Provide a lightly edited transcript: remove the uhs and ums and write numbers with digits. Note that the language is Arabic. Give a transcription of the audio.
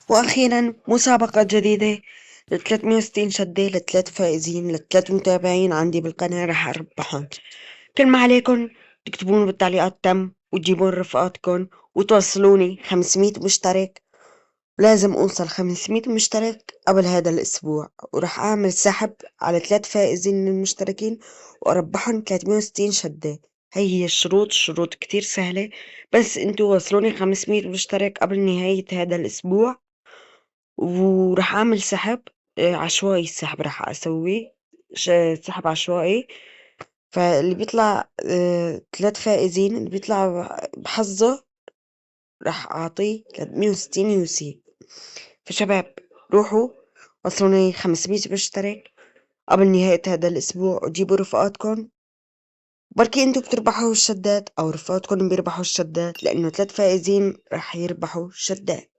وأخيرا مسابقة جديدة ل360 شدة ل3 فائزين ل3 متابعين عندي بالقناة رح أربحهم. كل ما عليكن تكتبون بالتعليقات تم وتجيبون رفقاتكن وتوصلوني 500 مشترك. لازم أوصل 500 مشترك قبل هذا الأسبوع، ورح أعمل سحب على 3 فائزين من المشتركين وأربحهم 360 شدة. هي الشروط، شروط كتير سهلة، بس انتوا وصلوني 500 مشترك قبل نهاية هذا الأسبوع وراح أعمل سحب عشوائي. السحب راح أسويه سحب عشوائي، فاللي بيطلع 3 فائزين اللي بيطلع بحظه راح أعطيه 360 يوسي. فشباب، روحوا وصلوني 500 مشترك قبل نهاية هذا الأسبوع وجيبوا رفقاتكم، بركي انتوا بتربحوا الشدات أو رفقاتكم بيربحوا الشدات، لأنه 3 فائزين راح يربحوا شدات.